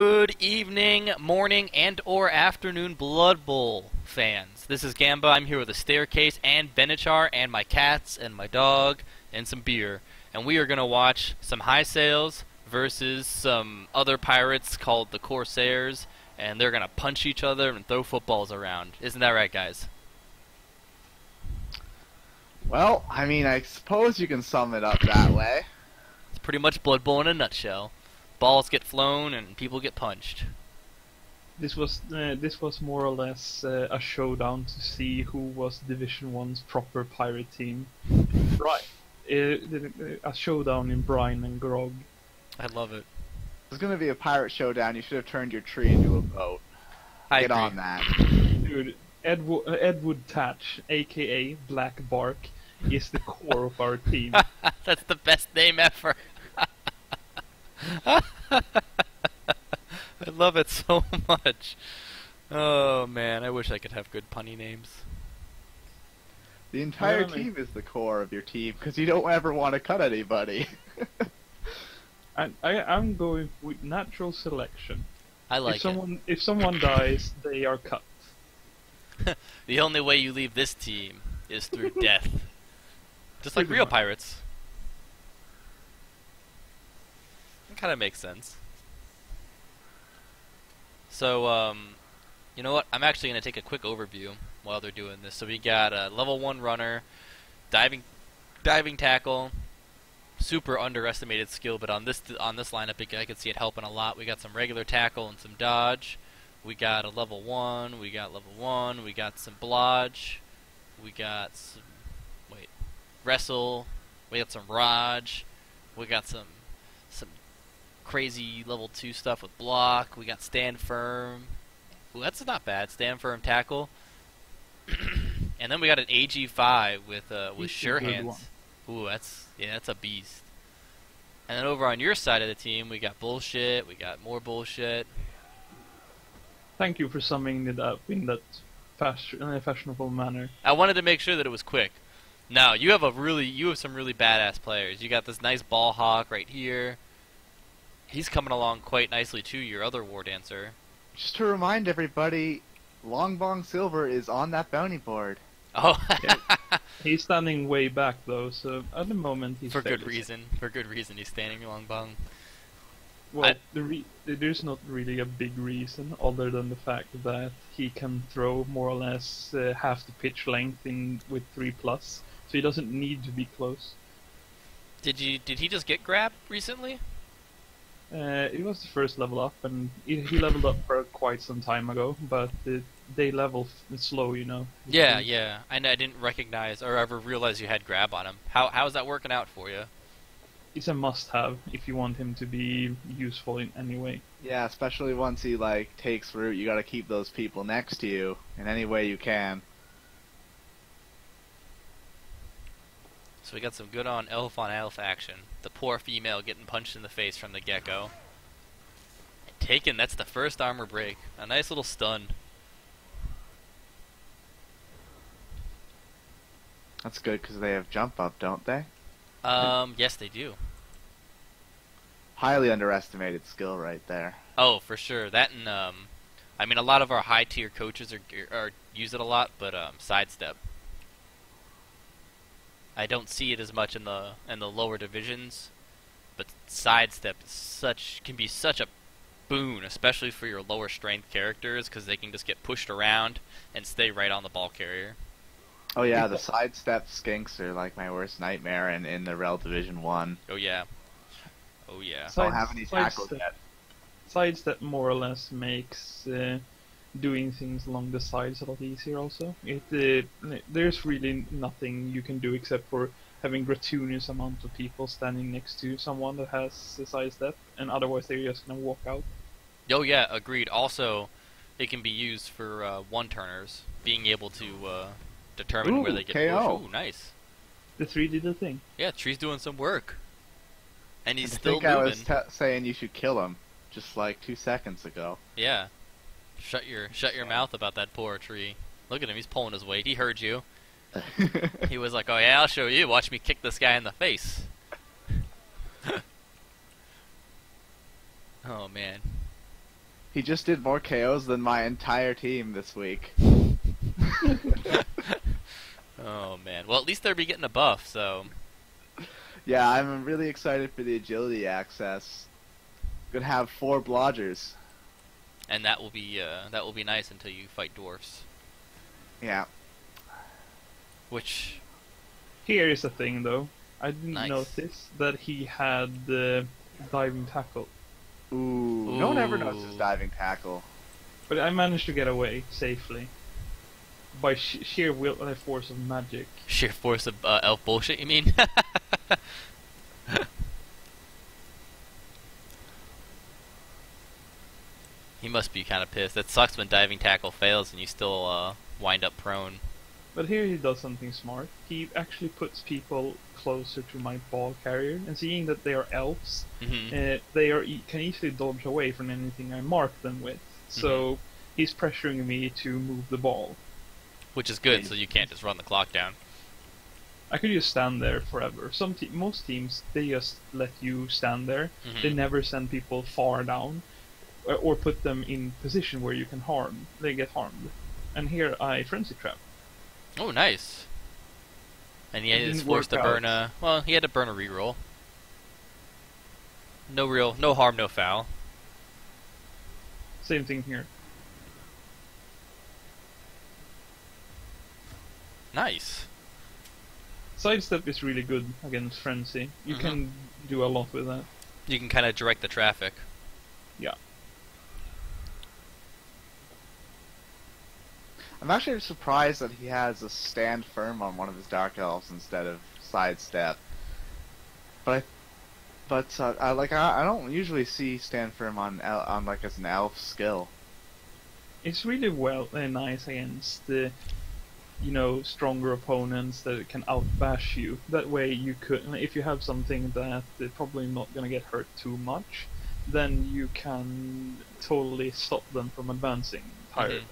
Good evening, morning, and or afternoon Blood Bowl fans. This is Gamba. I'm here with a staircase and Benichar and my cats and my dog and some beer. And we are going to watch some High Sails versus some other pirates called the Corsairs. And they're going to punch each other and throw footballs around. Isn't that right, guys? Well, I mean, I suppose you can sum it up that way. It's pretty much Blood Bowl in a nutshell. Balls get flown and people get punched. This was more or less a showdown to see who was Division One's proper pirate team. Right, a showdown in brine and grog. I love it. If it's gonna be a pirate showdown, you should have turned your tree into a boat. Get on that. Dude, Edward Thatch, aka Black Bark, is the core of our team. That's the best name ever. I love it so much. Oh man, I wish I could have good punny names. The entire team is the core of your team because you don't ever want to cut anybody. I'm going with natural selection. I like it. If someone dies, they are cut. The only way you leave this team is through death. Just like real pirates. It kind of makes sense. So, you know what? I'm actually going to take a quick overview while they're doing this. So we got a level 1 runner, diving tackle, super underestimated skill, but on this lineup, I could see it helping a lot. We got some regular tackle and some dodge. We got a level 1, we got some blodge, we got some, wrestle, we got some raj, we got some crazy level 2 stuff with block, we got stand firm. Ooh, that's not bad, stand firm tackle. And then we got an AG5 with sure hands. Ooh, that's a beast. And then over on your side of the team, we got bullshit, we got more bullshit. Thank you for summing it up in that fashionable manner. I wanted to make sure that it was quick. Now, you have some really badass players. You got this nice ball hawk right here. He's coming along quite nicely too, your other war dancer. Just to remind everybody, Long Bong Silver is on that bounty board. Oh, yeah. He's standing way back though, so at the moment he's for good reason. For good reason, he's standing Long Bong. Well, there's not really a big reason other than the fact that he can throw more or less half the pitch length with 3+, so he doesn't need to be close. Did he just get grabbed recently? It was the first level up, and he leveled up for quite some time ago, but they level slow, you know. Yeah, and I didn't recognize or ever realize you had grab on him. How is that working out for you? It's a must-have if you want him to be useful in any way. Yeah, especially once he takes root, you gotta keep those people next to you in any way you can. So we got some good on elf action. The poor female getting punched in the face from the get-go. Taken, that's the first armor break. A nice little stun. That's good because they have jump up, don't they? Yes they do. Highly underestimated skill right there. Oh, for sure. That and, I mean, a lot of our high-tier coaches are use it a lot, but, sidestep. I don't see it as much in the lower divisions, but sidestep can be such a boon, especially for your lower strength characters, because they can just get pushed around and stay right on the ball carrier. Oh yeah, the sidestep skinks are like my worst nightmare in the Rel Division 1. Oh yeah. Oh yeah. Don't have any tackles yet. Sidestep more or less makes doing things along the sides a lot easier also. There's really nothing you can do except for having gratuitous amount of people standing next to someone that has a sidestep, and otherwise they're just gonna walk out. Oh yeah, agreed. Also, it can be used for one-turners, being able to determine where they get KO. pushed. Ooh, nice. The 3 did the thing. Yeah, Tree's doing some work. And he's still moving. I was saying you should kill him just like 2 seconds ago. Yeah. Shut your mouth about that poor Tree. Look at him, he's pulling his weight. He heard you. He was like, "Oh yeah, I'll show you. Watch me kick this guy in the face." Oh man. He just did more KOs than my entire team this week. Oh man. Well, at least they'll be getting a buff, so Yeah, I'm really excited for the agility access. Gonna have 4 blodgers. and that will be nice until you fight dwarfs. Yeah. Which Here is the thing, though. I didn't Nice. notice that he had diving tackle, Ooh. No one ever Ooh. notices diving tackle. but I managed to get away safely by sheer will and force of magic. sheer force of elf bullshit, you mean? He must be kind of pissed. That sucks when diving tackle fails and you still wind up prone. But here he does something smart. He actually puts people closer to my ball carrier, and seeing that they are elves, Hmm they can easily dodge away from anything I mark them with. So he's pressuring me to move the ball. Which is good, so you can't just run the clock down. I could just stand there forever. Most teams, they just let you stand there. Mhm. They never send people far down, or put them in position where you can harm. They get harmed. And here I frenzy trap. Oh, nice. And he It is didn't forced to work burn out. well, he had to burn a reroll. No harm, no foul. Same thing here. Nice. Sidestep is really good against frenzy. You Mhm. can do a lot with that. You can kind of direct the traffic. Yeah. I'm actually surprised that he has a stand firm on one of his dark elves instead of sidestep. But I don't usually see stand firm on like as an elf skill. It's really nice against stronger opponents that can outbash you. That way you could, if you have something that they're probably not gonna get hurt too much, then you can totally stop them from advancing higher. Mhm.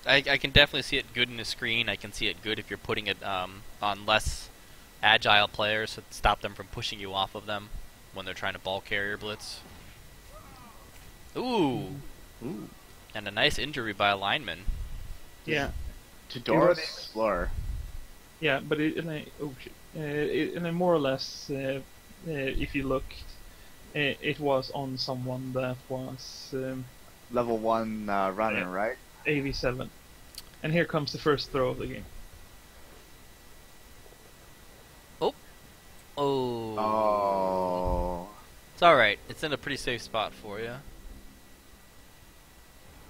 I can definitely see it good in the screen. I can see it good if you're putting it on less agile players to stop them from pushing you off of them when they're trying to ball carrier blitz. Ooh, Ooh. and a nice injury by a lineman. Yeah, To Dora the was- Explorer. yeah, but and then more or less, if you look, it was on someone that was Level 1 runner, Yeah. right? AV7, and here comes the first throw of the game. Oh, Oh. it's all right. It's in a pretty safe spot for you.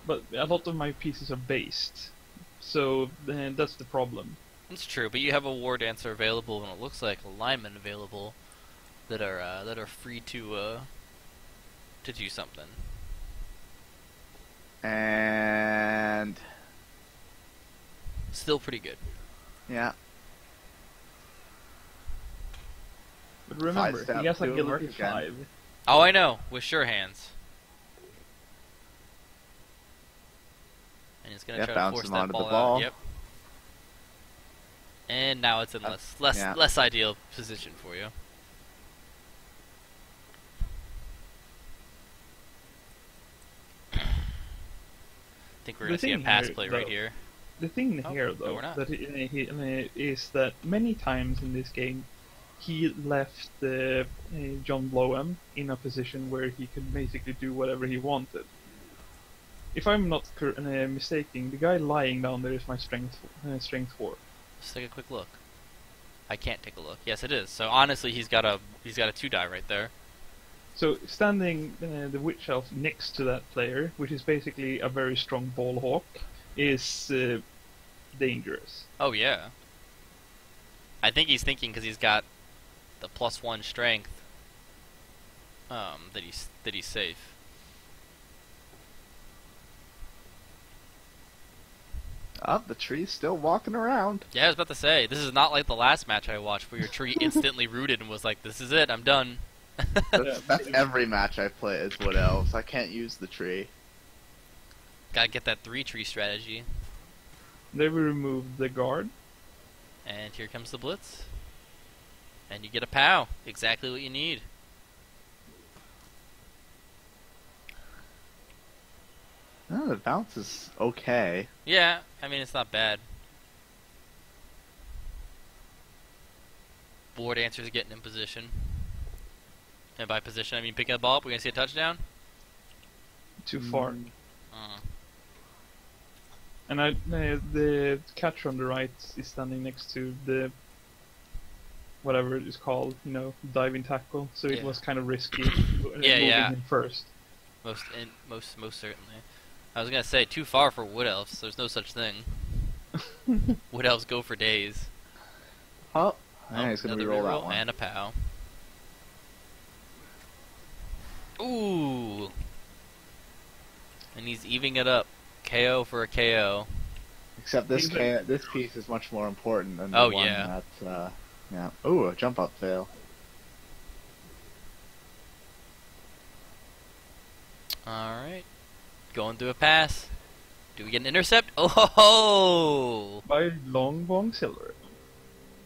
But a lot of my pieces are based, so that's the problem. It's true, but you have a war dancer available, and it looks like a lineman available that are free to do something. And Still pretty good. yeah. But remember, Sidestep he has doing work agility again. 5. Oh, I know, with sure hands. And he's gonna Yeah, try to bounce force him that onto the ball ball. out. Yep. And now it's in less yeah. less ideal position for you. I think we're The gonna see a thing pass here, play right though- here. The thing Oh, here, no, though, we're not. that is that many times in this game, he left John Blowham in a position where he could basically do whatever he wanted. If I'm not mistaken, the guy lying down there is my strength 4. Let's take a quick look. I can't take a look. Yes, it is. So honestly, he's got a 2-die right there. So standing the Witch Elf next to that player, which is basically a very strong ball hawk, is dangerous. Oh yeah. I think he's thinking because he's got the +1 strength. That he's safe. Oh, the tree's still walking around. Yeah, I was about to say, this is not like the last match I watched where your tree instantly rooted and was like, this is it, I'm done. That's every match I play as Wood Elves. I can't use the tree. Gotta get that 3-tree strategy. They will remove the guard. And here comes the blitz. And you get a POW. Exactly what you need. Oh, the bounce is okay. Yeah, I mean, it's not bad. Board answers getting in position. And by position, I mean picking the ball up. We're going to see a touchdown? Too far. Uh, And the catcher on the right is standing next to the whatever it is called, diving tackle. So it Yeah. was kind of risky moving yeah. him first. Most certainly. I was going to say, too far for Wood Elves. There's no such thing. Wood Elves go for days. Oh, he's going to another re-roll that reroll one. and a POW. Ooh. And he's evening it up. KO for a KO. Except this this piece is much more important than the Oh, one yeah. that, yeah. Ooh, a jump up fail. Alright. Going through a pass. Do we get an intercept? Oh ho ho! By Long Bong Silver.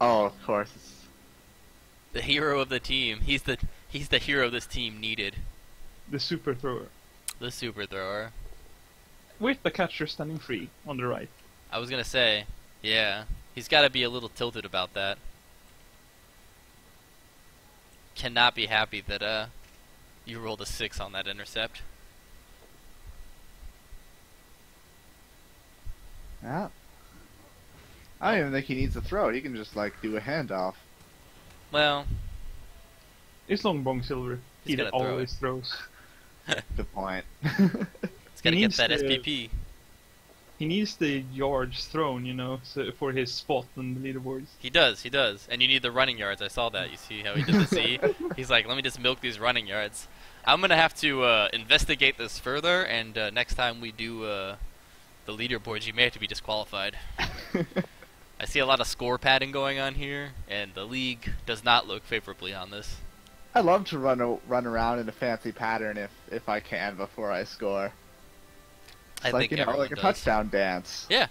Oh, of course. The hero of the team. He's the hero this team needed. The super thrower. The super thrower. With the catcher standing free on the right. I was gonna say, yeah. He's gotta be a little tilted about that. Cannot be happy that you rolled a 6 on that intercept. Yeah. I don't even think he needs to throw it. He can just, do a handoff. Well, It's Long Bong Silver. He's He gonna throw always throws. Good point. he's gotta get needs that to- SPP. He needs the yards thrown, so for his spot on the leaderboards. He does. And you need the running yards. I saw that. You see how he did the C? He's like, let me just milk these running yards. I'm gonna have to investigate this further, and next time we do the leaderboards, you may have to be disqualified. I see a lot of score padding going on here, and the league does not look favorably on this. I love to run around in a fancy pattern if I can before I score. I Like, think everyone like a does. touchdown dance. Yeah.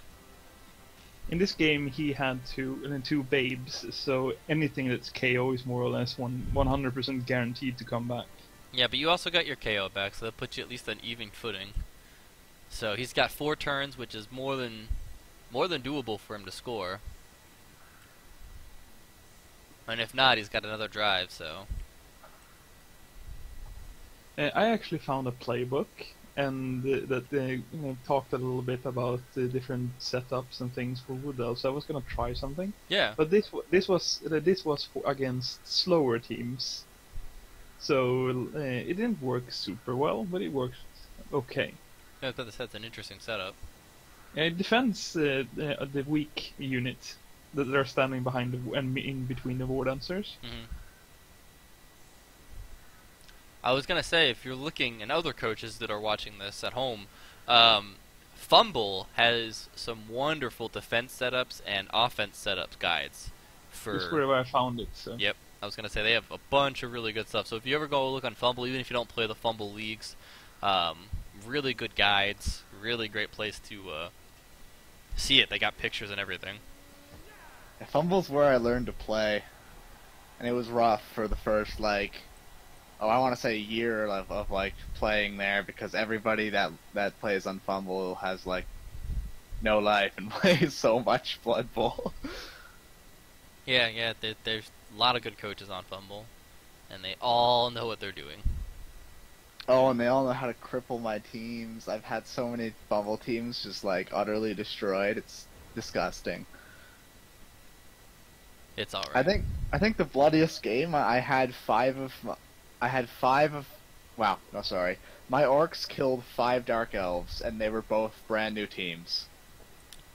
In this game, he had two babes, so anything that's KO is more or less 100% guaranteed to come back. Yeah, but you also got your KO back, so that puts you at least on even footing. So he's got 4 turns, which is more than doable for him to score. And if not, he's got another drive, so... I actually found a playbook, and that talked a little bit about the different setups and things for Wood Elves. I was gonna try something, Yeah. but this was against slower teams, so it didn't work super well, but it worked okay. Yeah, that's an interesting setup. It defends the weak unit that are standing behind and in between the war dancers. I was gonna say, if you're looking, and other coaches that are watching this at home, Fumble has some wonderful defense setups and offense setups guides. That's where I found it. So. Yep, I was gonna say they have a bunch of really good stuff. So if you ever go look on Fumble, even if you don't play the Fumble leagues, really good guides, really great place to see it. They got pictures and everything. Fumble's where I learned to play, and it was rough for the first I want to say a year of playing there, because everybody that plays on Fumble has no life and plays so much Blood Bowl. Yeah, there's a lot of good coaches on Fumble, and they all know what they're doing. Oh, and they all know how to cripple my teams. I've had so many Fumble teams just utterly destroyed. It's disgusting. It's alright. I think the bloodiest game I had five of. Wow, no, sorry. My orcs killed 5 Dark Elves, and they were both brand new teams.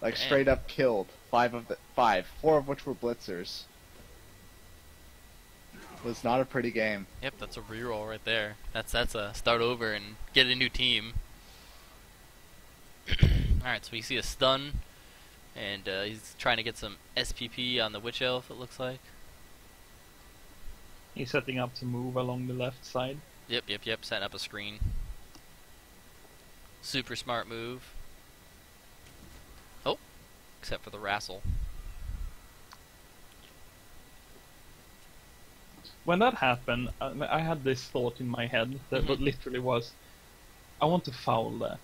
Damn. Straight up killed 4 of which were blitzers. It was not a pretty game. Yep, that's a reroll right there. That's a start over and get a new team. Alright, so we see a stun, and he's trying to get some SPP on the Witch Elf, it looks like. He's setting up to move along the left side. Yep, setting up a screen. Super smart move. Oh, except for the wrestle. When that happened, I had this thought in my head that what literally was, I want to foul that.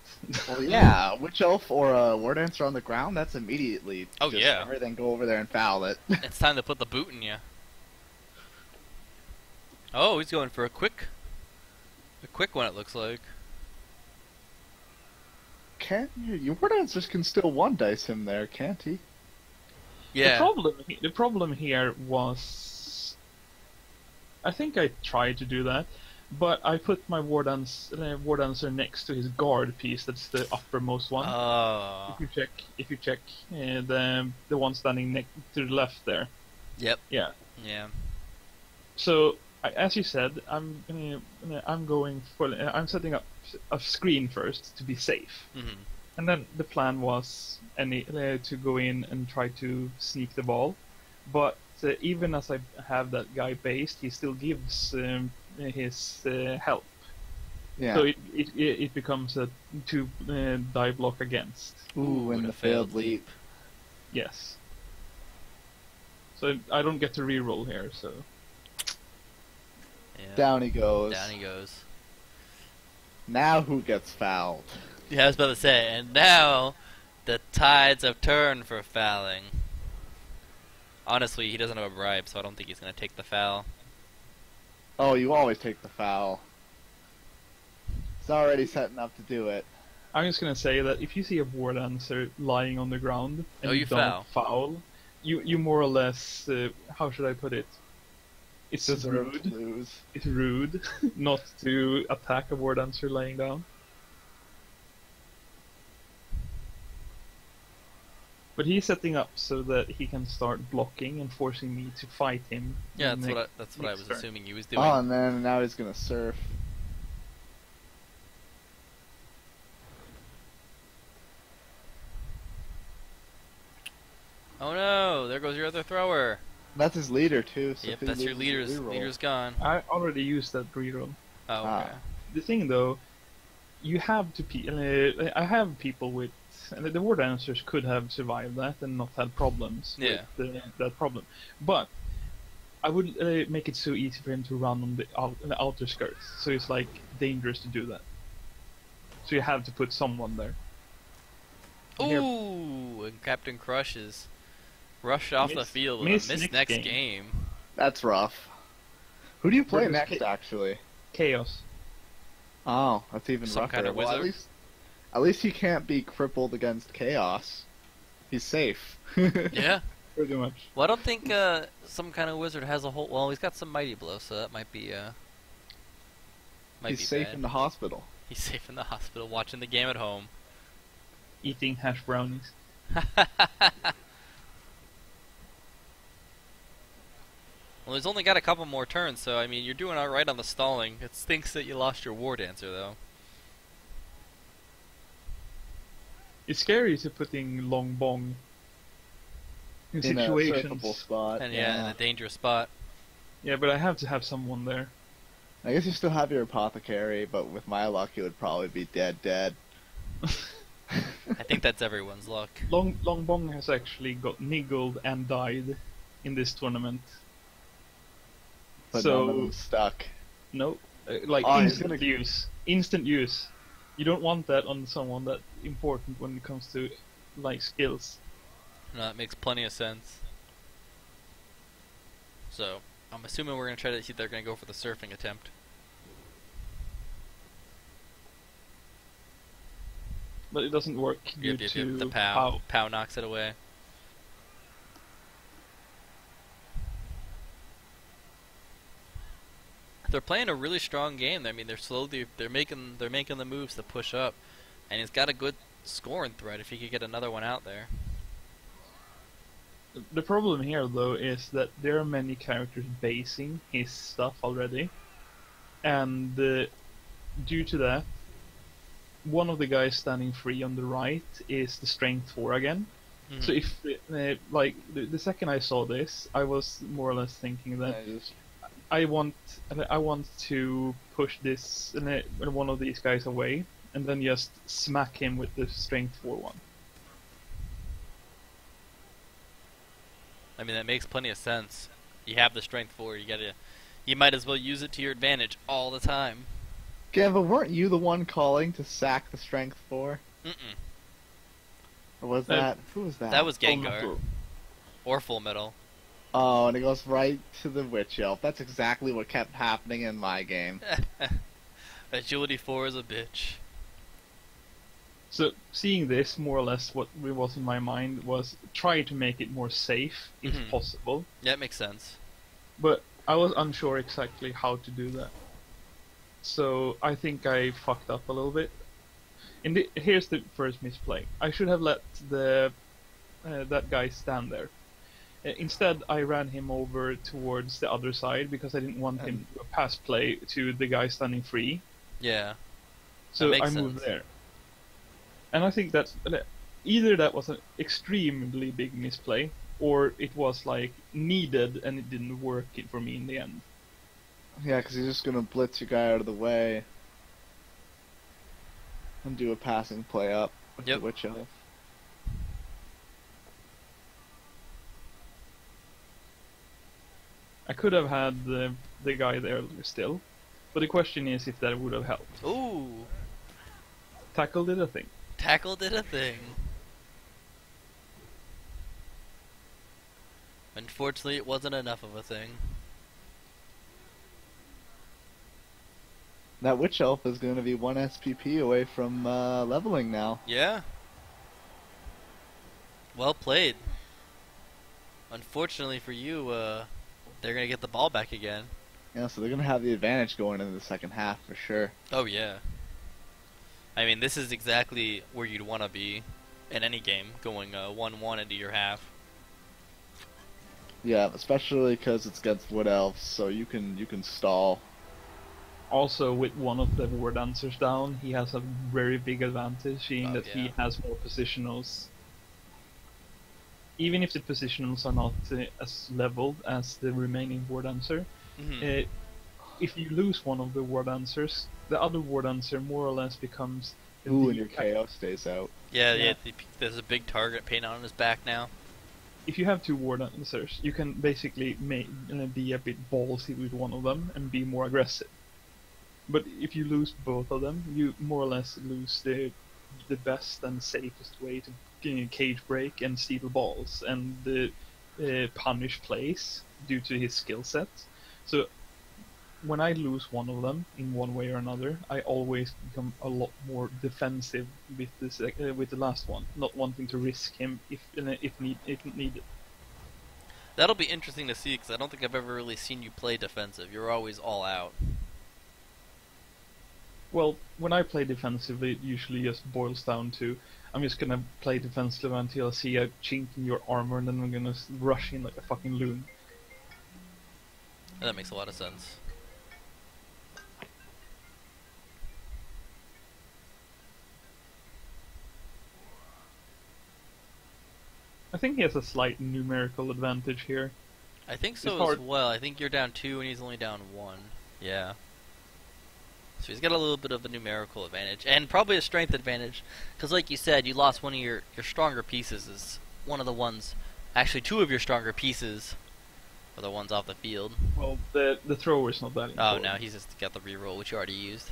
Well, yeah, Witch Elf or a War Dancer on the ground, that's immediately Oh, just yeah. everything go over there and foul it. It's time to put the boot in you. Oh, he's going for a quick one, it looks like. Can't you? Your War Dancers can still one dice him there, can't he? Yeah. The problem here was, I think I tried to do that, but I put my War Dancer next to his guard piece. That's the uppermost one. Oh. If you check the one standing next to the left there. Yep. Yeah. Yeah. So as you said, I'm setting up a screen first to be safe. Mhm. And then the plan was to go in and try to sneak the ball, but even as I have that guy based, he still gives his help. Yeah. So it becomes a 2 die block against. Ooh, and and the a failed failed leap. Yes. So I don't get to reroll here. So Yeah. Down he goes. Down he goes. Now who gets fouled? Yeah, I was about to say, and now the tides have turned for fouling. Honestly, he doesn't have a bribe, so I don't think he's going to take the foul. Oh, you always take the foul. He's already setting up to do it. I'm just gonna say that if you see a War Dancer lying on the ground and Oh, you don't foul, you more or less how should I put it? It's just Deserve to rude. lose. It's rude not to attack a War Dancer laying down. But he's setting up so that he can start blocking and forcing me to fight him. Yeah, next- that's what I was next turn. assuming he was doing. Oh, and then now he's gonna surf. Oh no, there goes your other thrower. That's his leader too. So Yep, if he that's your loses the reroll- leader's gone. I already used that reroll. Oh, okay. Ah. The thing though, you have to I have people with the War Dancers could have survived that and not had problems Yeah. with that problem, but I would make it so easy for him to run on the outer skirts, so it's like dangerous to do that. So you have to put someone there. Here- Ooh, and Captain Crush is rushed off the Miss- field with a miss miss next next game. game. That's rough. Who do you play Versus next, K- actually? Chaos. Oh, that's even Some rougher. kind of Well, wizard? at least he can't be crippled against chaos. He's safe. Yeah. Pretty much. Well, I don't think some kind of wizard has a whole. Well, he's got some mighty blow, so that might be He's be safe bad. in the hospital. He's safe in the hospital, watching the game at home. Eating hash brownies. Well, he's only got a couple more turns, so I mean, you're doing all right on the stalling. It stinks that you lost your War Dancer, though. It's scary to putting long bong in In a situations. surfable spot. And yeah, in a dangerous spot. Yeah, but I have to have someone there. I guess you still have your apothecary, but with my luck, it would probably be dead. I think that's everyone's luck. Long Bong has actually got niggled and died in this tournament. But So- none of them stuck. No, like Oh, he's instant gonna- use. Instant use. You don't want that on someone that important when it comes to like skills. No, that makes plenty of sense. So, I'm assuming we're gonna try to see. They're gonna go for the surfing attempt. But it doesn't work due Yep, to the pow. Pow knocks it away. They're playing a really strong game. I mean, they're making the moves to push up, and he's got a good scoring threat if he could get another one out there. The problem here, though, is that there are many characters basing his stuff already, and due to that, one of the guys standing free on the right is the strength 4 again. Mhm. So if like the second I saw this, I was more or less thinking that I want to push this one of these guys away, and then just smack him with the strength 4 one. I mean, that makes plenty of sense. You have the strength 4. You might as well use it to your advantage all the time. Gamba, weren't you the one calling to sack the strength 4? Mm-mm. Or was that... Who was that? That was Full Gengar. Metal. Or Full Metal. Oh, and it goes right to the Witch Elf. That's exactly what kept happening in my game. Agility 4 is a bitch. So seeing this, more or less, what was in my mind was try to make it more safe if Mhm. possible. Yeah, it makes sense. But I was unsure exactly how to do that. So I think I fucked up a little bit. Here's the first misplay. I should have let the that guy stand there. Instead, I ran him over towards the other side because I didn't want him to pass play to the guy standing free. Yeah. So makes I moved sense. there. And I think that's either that was an extremely big misplay, or it was like needed and it didn't work for me in the end. Yeah, because he's just gonna blitz your guy out of the way and do a passing play up with Yep. the Witch Elf. I could have had the guy there still, but the question is if that would have helped. Ooh. Tackle did a thing. Tackle did a thing. Unfortunately, it wasn't enough of a thing. That Witch Elf is going to be 1 SPP away from leveling now. Yeah. Well played. Unfortunately for you, they're gonna get the ball back again. Yeah, so they're going to have the advantage going into the second half for sure. Oh yeah. I mean, this is exactly where you'd want to be in any game, going 1-1 into your half. Yeah, especially because it's against Wood Elves, so you can stall. Also, with one of the war dancers down, he has a very big advantage, seeing Oh, that yeah. he has more positionals. Even if the positionals are not as leveled as the remaining war dancer, Mhm. if you lose one of the war dancers, the other war dancer more or less becomes Ooh, the and your KO stays out. Yeah, Yeah. there's a big target painted on his back now. If you have two war dancers, you can basically be a bit ballsy with one of them and be more aggressive. But if you lose both of them, you more or less lose the best and safest way to cage break and steal balls and punish plays due to his skill set. So when I lose one of them in one way or another, I always become a lot more defensive with with the last one, not wanting to risk him if needed. That'll be interesting to see, because I don't think I've ever really seen you play defensive. You're always all out. Well, when I play defensively, it usually just boils down to I'm just gonna play defensive until I see a chink in your armor, and then I'm gonna rush in like a fucking loon. That makes a lot of sense. I think he has a slight numerical advantage here. I think It's so as hard. well. I think you're down 2 and he's only down 1. Yeah. So he's got a little bit of a numerical advantage, and probably a strength advantage, because like you said, you lost one of your stronger pieces. Is one of the ones, actually 2 of your stronger pieces are the ones off the field. Well, the thrower's not that Oh, important. no, he's just got the reroll, which you already used.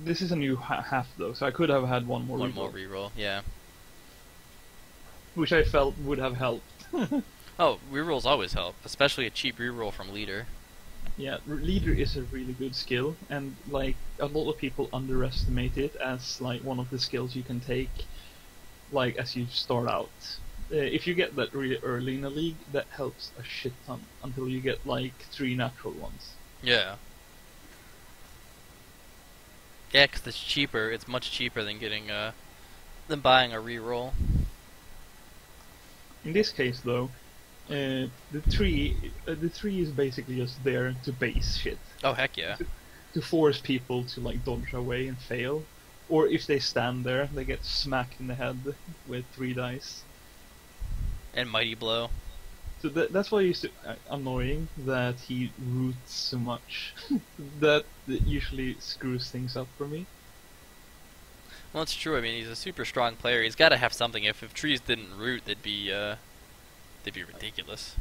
This is a new half though, so I could have had one more One reroll, more reroll, yeah. which I felt would have helped. Oh, rerolls always help, especially a cheap reroll from leader. Yeah, leader is a really good skill, and like a lot of people underestimate it as like one of the skills you can take, like as you start out. If you get that really early in a league, that helps a shit ton until you get like 3 natural ones. Yeah. Yeah, 'cause it's cheaper. It's much cheaper than getting than buying a reroll. In this case, though, the tree is basically just there to base shit, Oh heck yeah. to force people to like dodge away and fail, or if they stand there, they get smacked in the head with 3 dice. And mighty blow. So that's why it's annoying that he roots so much. That usually screws things up for me. Well, it's true. I mean, he's a super strong player. He's got to have something. If trees didn't root, they'd be ridiculous.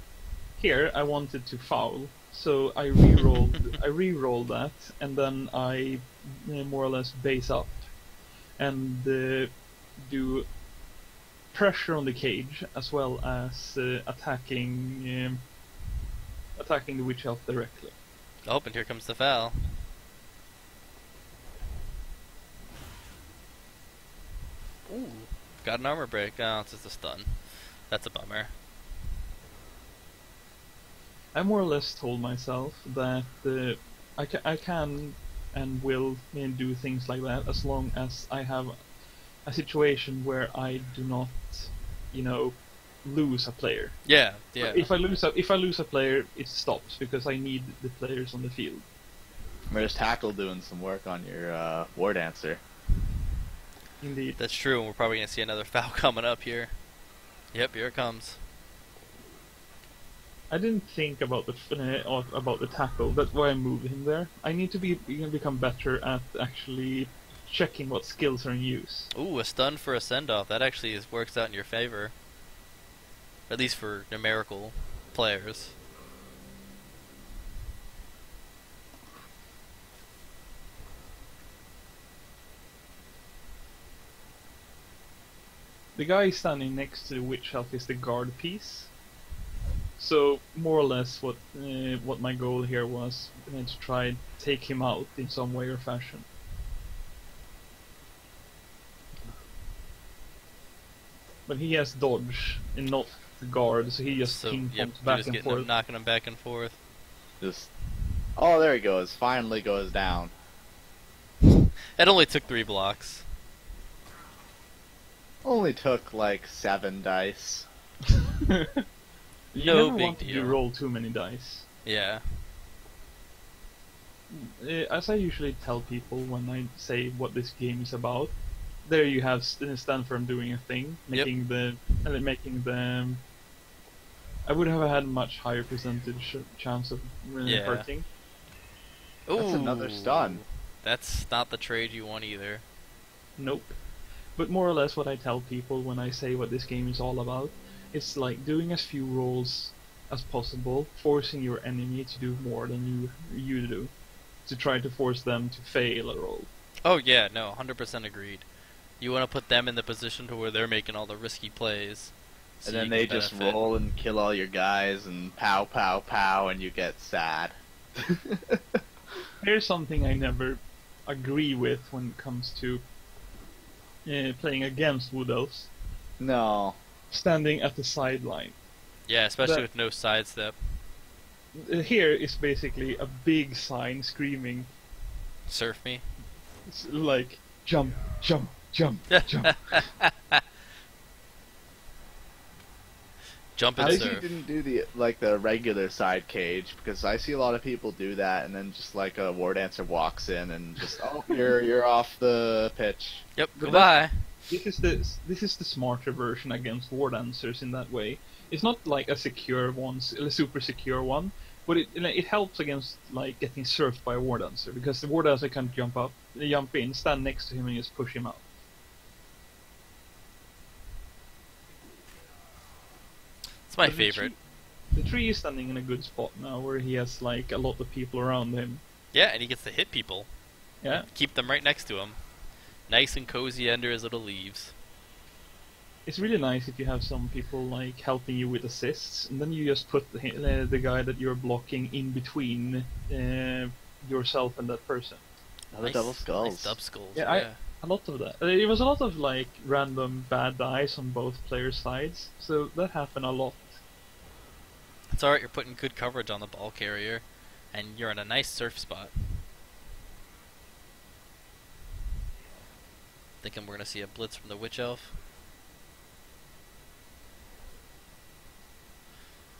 Here, I wanted to foul So I re-rolled that, and then I more or less base up and do pressure on the cage as well as attacking the witch elf directly. Oh, and here comes the foul. Ooh, got an armor break. Oh, it's just a stun. That's a bummer. I more or less told myself that I can and will do things like that as long as I have a situation where I do not, lose a player. Yeah, yeah. If I lose a player, it stops because I need the players on the field. There's Tackle doing some work on your War Dancer. Indeed. That's true, and we're probably going to see another foul coming up here. Yep, here it comes. I didn't think about the tackle. That's why I moved him there. I need to become better at actually checking what skills are in use. Ooh, a stun for a send-off. That actually works out in your favor. At least for numerical players. The guy standing next to the witch elf is the guard piece. So more or less, what my goal here was to try and take him out in some way or fashion. But he has dodge and not the guard, so he just ping pongs back and forth. Knocking him back and forth. Oh, there he goes. Finally goes down. It only took 3 blocks. Only took like 7 dice. You No never big want deal. to roll too many dice. Yeah. As I usually tell people when I say what this game is about, there you have Stand Firm doing a thing, making the. I would have had much higher percentage chance of hurting. Ooh, That's another stun. That's not the trade you want either. Nope. But more or less what I tell people when I say what this game is all about, it's like doing as few rolls as possible, forcing your enemy to do more than you do, to try to force them to fail a roll. Oh yeah, no, 100% agreed. You want to put them in the position to where they're making all the risky plays. So And then they just roll and kill all your guys and pow pow pow and you get sad. Here's something I never agree with when it comes to playing against Wood Elves. No. Standing at the sideline. Yeah, especially with no sidestep. Here is basically a big sign screaming, Surf me. it's like, jump, jump, jump, jump. Jump and At least you surf. didn't do the regular side cage, because I see a lot of people do that and then just like a War Dancer walks in and just you're off the pitch. Yep, But goodbye. This is the smarter version against War Dancers in that way. It's not like a super secure one, but it helps against like getting surfed by a War Dancer, because the War Dancer can jump in, stand next to him, and just push him out. It's my But favorite. The tree is standing in a good spot now, where he has like a lot of people around him. Yeah, and he gets to hit people. Yeah. Keep them right next to him. Nice and cozy under his little leaves. It's really nice if you have some people like helping you with assists, and then you just put the guy that you're blocking in between yourself and that person. Another double skulls. Nice dub skulls. Yeah, Yeah. A lot of that. It was a lot of like random bad dice on both players' sides, so that happened a lot. It's alright, you're putting good coverage on the ball carrier, and you're in a nice surf spot. Thinking we're gonna see a blitz from the Witch Elf.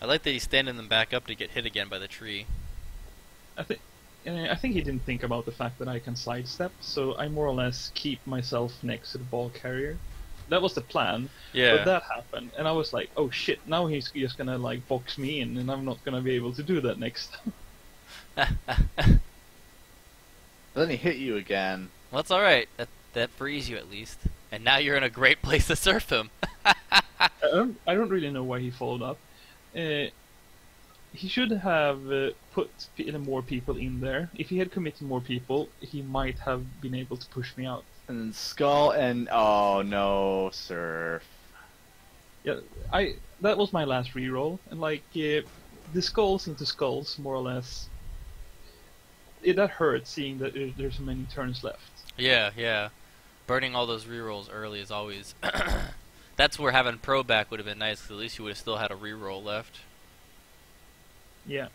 I like that he's standing them back up to get hit again by the tree. I think he didn't think about the fact that I can sidestep, so I more or less keep myself next to the ball carrier. That was the plan, Yeah. but that happened, and I was like, oh shit, now he's just gonna like box me in, and I'm not gonna be able to do that next time. Then he hit you again. Well, that's alright. That frees you at least. And now you're in a great place to surf him. I don't really know why he followed up. he should have put more people in there. If he had committed more people, he might have been able to push me out. And then Skull and oh no, Surf. Yeah, that was my last reroll, and like the skulls into skulls, more or less. That hurt seeing that there's so many turns left. Yeah, yeah. Burning all those rerolls early is always. That's where having Pro back would have been nice, 'cause at least you would have still had a reroll left. Yeah.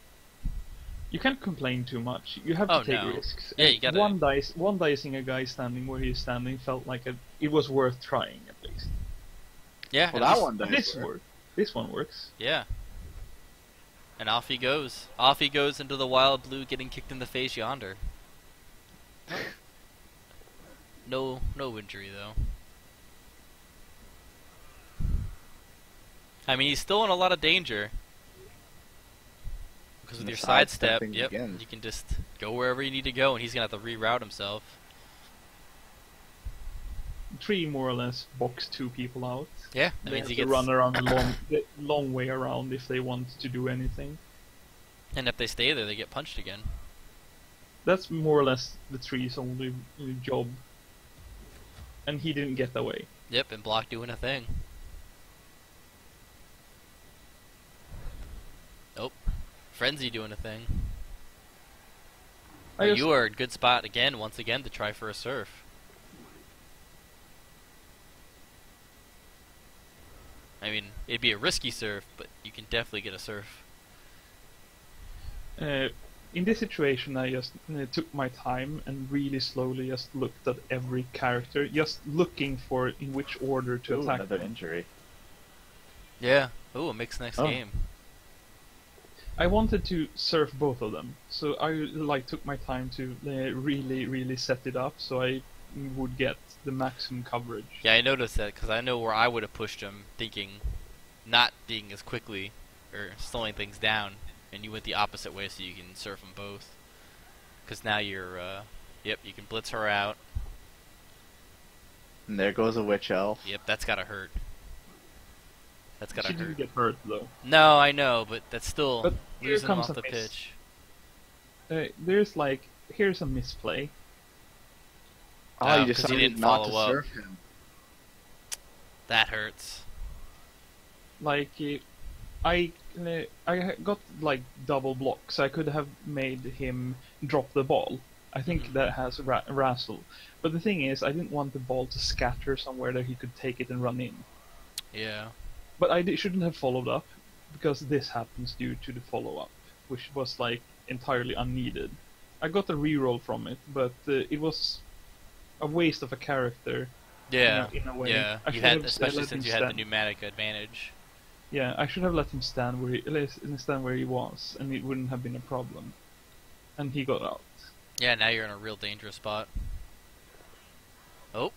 You can't complain too much. You have to take risks. Yeah, you gotta. One dicing a guy standing where he's standing felt like it was worth trying at least. Yeah, Well, that one does. This one works. Yeah. And off he goes. Off he goes into the wild blue, getting kicked in the face yonder. No injury though. I mean, he's still in a lot of danger. Because with your sidestep, yep, you can just go wherever you need to go, and he's gonna have to reroute himself. Tree more or less box 2 people out. Yeah, that They means have he to gets. run around the long way around if they want to do anything. And if they stay there, they get punched again. That's more or less the tree's only job. And he didn't get away. Yep, and block doing a thing. Nope. Frenzy doing a thing. Oh, you are in good spot again, once again, to try for a surf. I mean, it'd be a risky surf, but you can definitely get a surf. In this situation, I just took my time and really slowly just looked at every character, just looking for in which order to attack. Another injury. Yeah. Ooh, a mixed next game. I wanted to surf both of them, so I took my time to really set it up so I would get the maximum coverage. Yeah, I noticed that because I know where I would have pushed him, thinking not being as quickly or slowing things down, and you went the opposite way so you can surf them both. Because now you're, yep, you can blitz her out. And there goes a witch elf. Yep, that's gotta hurt. That's gotta hurt. She didn't get hurt though. No, I know, but that's still But losing off the pitch. Here's a misplay. Oh, you 'cause decided he didn't not to follow up. surf him. That hurts. I got double blocks. I could have made him drop the ball. I think that has wrestle. But the thing is, I didn't want the ball to scatter somewhere that he could take it and run in. Yeah. But I shouldn't have followed up, because this happens due to the follow-up, which was entirely unneeded. I got a reroll from it, but it was a waste of a character. Yeah. In a way. Yeah. I You should had, have especially let since him you had the stand. pneumatic advantage. Yeah, I should have let him stand where he was, and it wouldn't have been a problem. And he got out. Yeah, now you're in a real dangerous spot. Oh.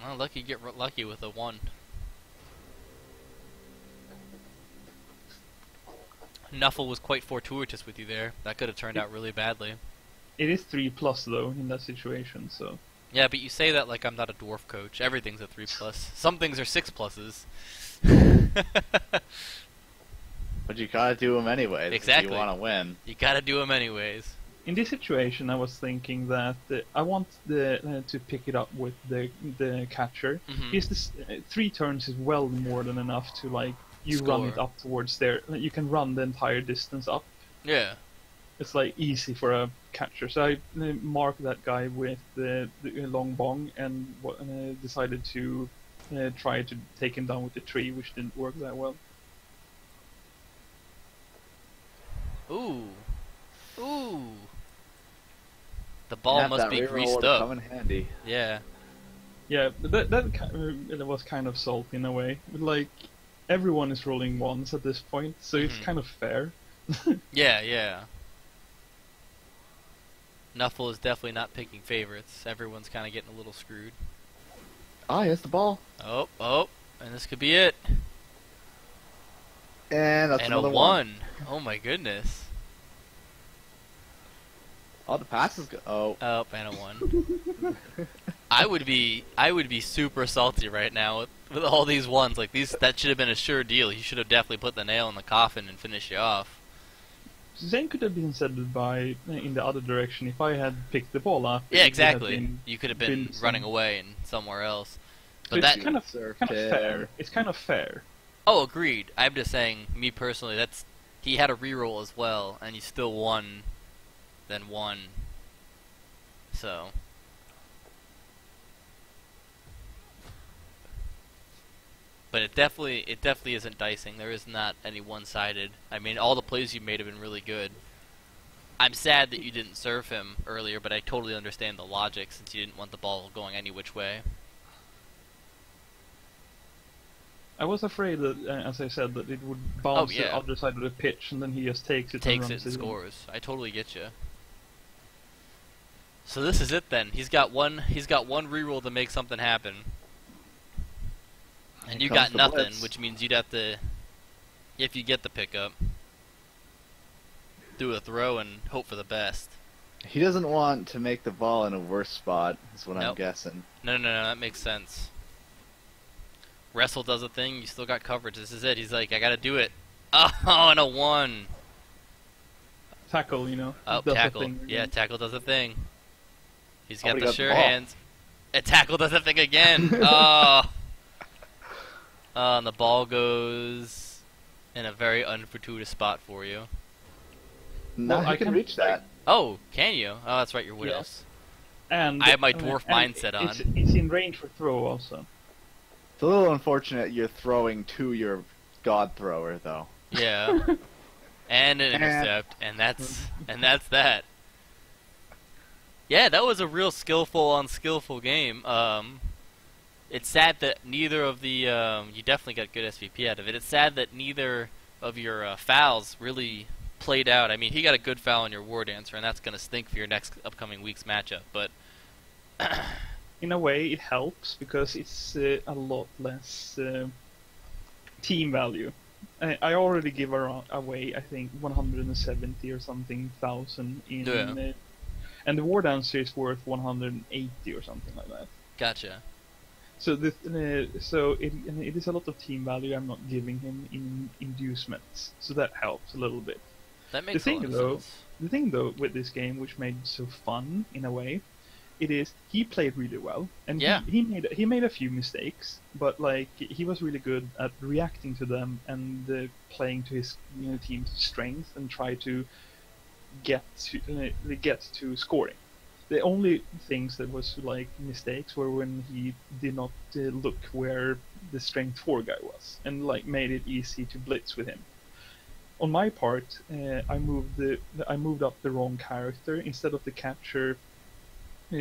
Well, lucky get lucky with a 1. Nuffle was quite fortuitous with you there. That could have turned out really badly. It is 3+ though in that situation, so. Yeah, but you say that like I'm not a dwarf coach. Everything's a 3+. Some things are 6+. But you gotta do them anyways. Exactly. If you want to win. You gotta do them anyways. In this situation, I was thinking that I want to pick it up with the catcher. Mhm. 3 turns is well more than enough to you run it Score. up towards there. You can run the entire distance up. Yeah. It's easy for a catcher. So I marked that guy with the long bong and decided to try to take him down with the tree, which didn't work that well. Ooh. Ooh. The ball Yeah, must that be reroll greased would've up. come in handy. Yeah. Yeah, but that was kind of salty in a way. But everyone is rolling 1s at this point, so it's Mhm. kind of fair. Yeah, yeah. Nuffle is definitely not picking favorites. Everyone's kind of getting a little screwed. Ah, here's the ball. Oh, and this could be it. And that's And a another 1. Oh my goodness. Oh, the pass is good. Oh. Oh, and a 1. I would be super salty right now with all these 1s. That should have been a sure deal. He should have definitely put the nail in the coffin and finished you off. Same could have been said by in the other direction. If I had picked the ball up, Yeah, it would have exactly. been You could have been been running some- away and somewhere else. So But it's that kind of fair. It's kind of fair. Oh, agreed. I'm just saying, me personally, that's he had a reroll as well, and he still won, then won. So, but it definitely isn't dicing. There is not any one-sided. I mean, all the plays you made have been really good. I'm sad that you didn't serve him earlier, but I totally understand the logic since you didn't want the ball going any which way. I was afraid that, as I said, that it would bounce to the yeah. other side of the pitch, and then he just takes it and Takes runs it and in. scores. I totally get you. So this is it then. He's got one reroll to make something happen. And you got nothing, which means you'd have to, if you get the pickup, do a throw and hope for the best. He doesn't want to make the ball in a worse spot, is what I'm Nope. guessing. No, that makes sense. Wrestle does a thing, you still got coverage. This is it. He's like, I gotta do it. Oh, and a 1. Tackle, you know. Oh, does a tackle. thing Yeah, again. tackle does a thing. He's got Somebody the got the sure ball. hands. A tackle does a thing again. Oh. And the ball goes in a very unfortuitous spot for you. No, Well, I I can can- reach that. Oh, can you? Oh, that's right, you're widows. And I have my dwarf and mindset it's, on. It's in range for throw also. It's a little unfortunate you're throwing to your god thrower, though. Yeah. And an intercept, and that's that. Yeah, that was a real skillful, unskillful game. It's sad that neither of the you definitely got good SVP out of it. It's sad that neither of your fouls really played out. I mean, he got a good foul on your War Dancer, and that's gonna stink for your next upcoming week's matchup. But In a way, it helps because it's a lot less team value. I already give away, I think, 170 or something thousand in, Yeah. And the War Dancer is worth 180 or something like that. gotcha. So it is a lot of team value I'm not giving him in inducements, so that helps a little bit. That makes thing, a lot of though- sense. The thing though with this game, which made it so fun in a way, it is he played really well, and Yeah. he made a few mistakes, but like he was really good at reacting to them and playing to his team's strength and try to get to scoring. The only things that was like mistakes were when he did not look where the strength 4 guy was and like made it easy to blitz with him. On my part, I moved up the wrong character. Instead of the catcher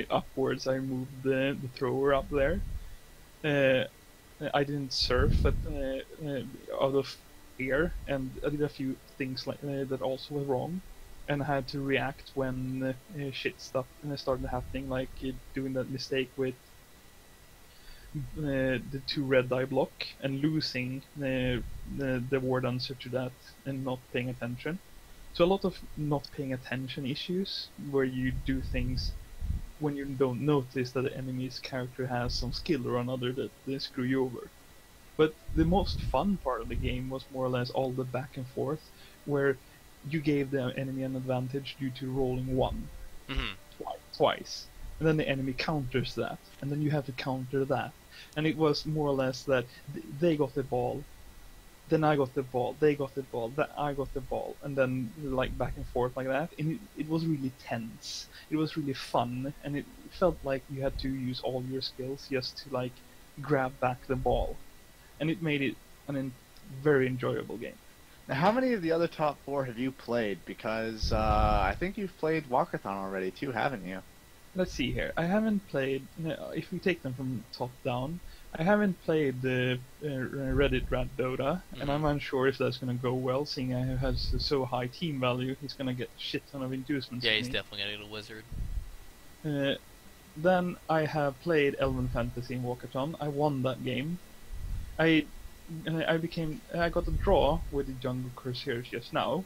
upwards, I moved the thrower up there. I didn't surf out of fear, and I did a few things like that also were wrong, and I had to react when shit stuff started happening, like doing that mistake with the 2 red die block and losing the War Dancer to that and not paying attention. So a lot of not paying attention issues where you do things when you don't notice that the enemy's character has some skill or another that they screw you over. But the most fun part of the game was more or less all the back and forth where you gave the enemy an advantage due to rolling 1 twice. And then the enemy counters that, and then you have to counter that. And it was more or less that they got the ball, then I got the ball, they got the ball, then I got the ball, and then like back and forth like that. And it was really tense. It was really fun, and it felt like you had to use all your skills just to like grab back the ball. And it made it very enjoyable game. Now, how many of the other top 4 have you played? Because I think you've played Walkathon already too, haven't you? Let's see here. I haven't played. If we take them from top down, I haven't played the Reddit Rad Dota, and I'm unsure if that's going to go well, seeing I has so high team value. He's going to get a shit ton of inducements. Yeah, from he's me. definitely gonna get a wizard. Then I have played Elven Fantasy in Walkathon. I won that game. I got a draw with the Jungle Corsairs just now.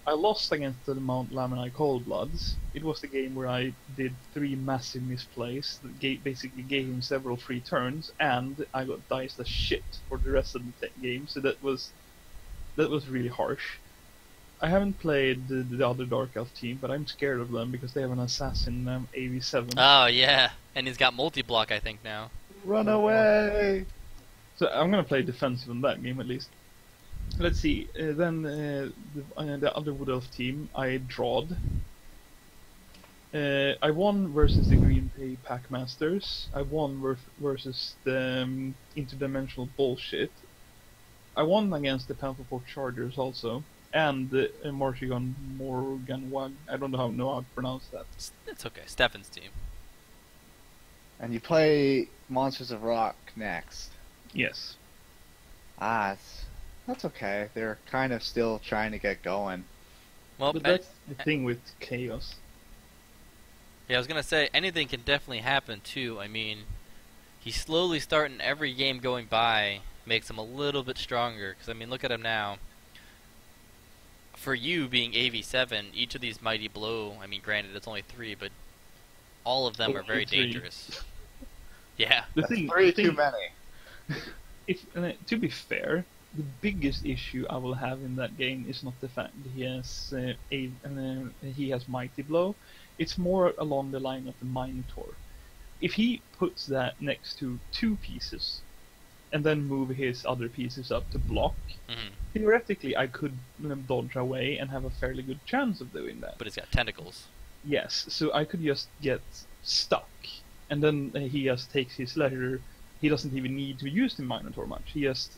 I lost against the Mount Lamanai Coldbloods. It was the game where I did 3 massive misplays that basically gave him several free turns, and I got diced as shit for the rest of the game. So that was really harsh. I haven't played the other Dark Elf team, but I'm scared of them because they have an assassin AV7. Oh yeah, and he's got multi-block I think now. Run away! So I'm gonna play defensive in that game at least. Let's see. Then the other Wood Elf team, I drawed. I won versus the Green Pay Packmasters. I won versus the interdimensional bullshit. I won against the Pantherport Chargers also, and Morgan Wag. I don't know how to pronounce that. It's okay. Stefan's team. And you play Monsters of Rock next. Yes. That's okay. They're kind of still trying to get going. Well, But that's the thing with Chaos. yeah, I was gonna say anything can definitely happen too. I mean, he's slowly starting every game going by makes him a little bit stronger. Because I mean, look at him now. For you being AV7, each of these Mighty Blow. I mean, granted it's only 3, but all of them are very dangerous. Yeah. The That's thing, three the too thing- many. to be fair, the biggest issue I will have in that game is not the fact that he has Mighty Blow. It's more along the line of the Minotaur. If he puts that next to 2 pieces, and then move his other pieces up to block, Mhm. theoretically I could dodge away and have a fairly good chance of doing that. But he's got tentacles. Yes, so I could just get stuck, and then he just takes his leisure. He doesn't even need to use the Minotaur much. He just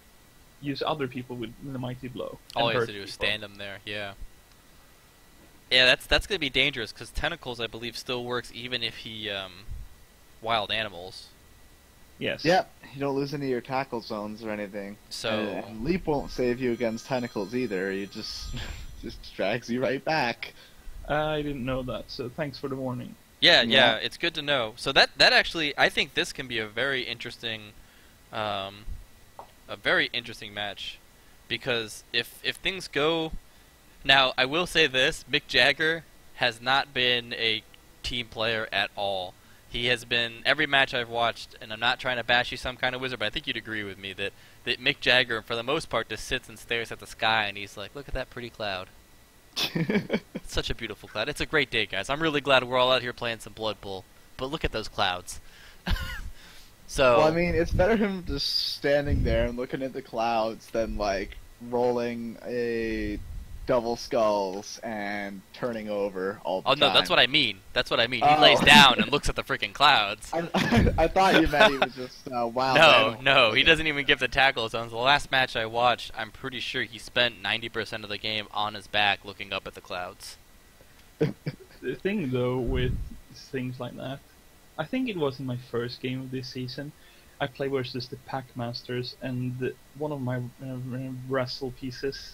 use other people with the Mighty Blow. All and he has hurt to do is people. stand him there. Yeah. Yeah, that's gonna be dangerous because tentacles, I believe, still works even if he wild animals. Yes. Yep, you don't lose any of your tackle zones or anything. So And Leap won't save you against tentacles either. You just drags you right back. I didn't know that, so thanks for the warning. yeah, Yeah. it's good to know. So that actually, I think this can be a very interesting match because if things go. Now, I will say this: Mick Jagger has not been a team player at all. He has been every match I've watched, and I'm not trying to bash you some kind of wizard, but I think you'd agree with me that Mick Jagger, for the most part, just sits and stares at the sky, and he's like, "Look at that pretty cloud. It's such a beautiful cloud. It's a great day, guys. I'm really glad we're all out here playing some Blood Bowl, but look at those clouds." So, Well, I mean, it's better him just standing there and looking at the clouds than like rolling a double skulls and turning over all the oh time. no, that's what I mean. That's what I mean. He Oh. lays down and looks at the freaking clouds. I thought you meant he was just wild. No, animal. no, he doesn't even give the tackle zones. The last match I watched, I'm pretty sure he spent 90% of the game on his back looking up at the clouds. The thing though with things like that, I think it was in my first game of this season. I played versus the Packmasters, and one of my wrestle pieces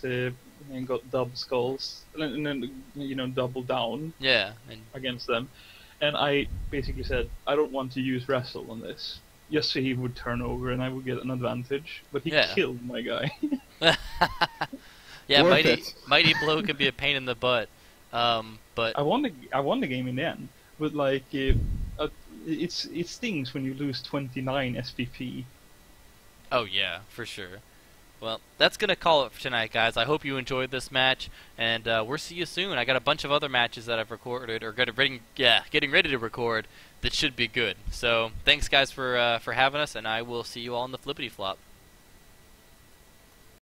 got double skulls, and then double down Yeah, and against them. And I basically said, I don't want to use wrestle on this, just so he would turn over and I would get an advantage. But he Yeah. killed my guy. yeah, Worth it. Mighty Blow can be a pain in the butt. But I won the game in the end, but like it stings when you lose 29 SPP. oh yeah, for sure. Well, that's gonna call it for tonight, guys. I hope you enjoyed this match, and we'll see you soon. I got a bunch of other matches that I've recorded or getting ready to record that should be good. So thanks, guys, for having us, and I will see you all in the flippity flop.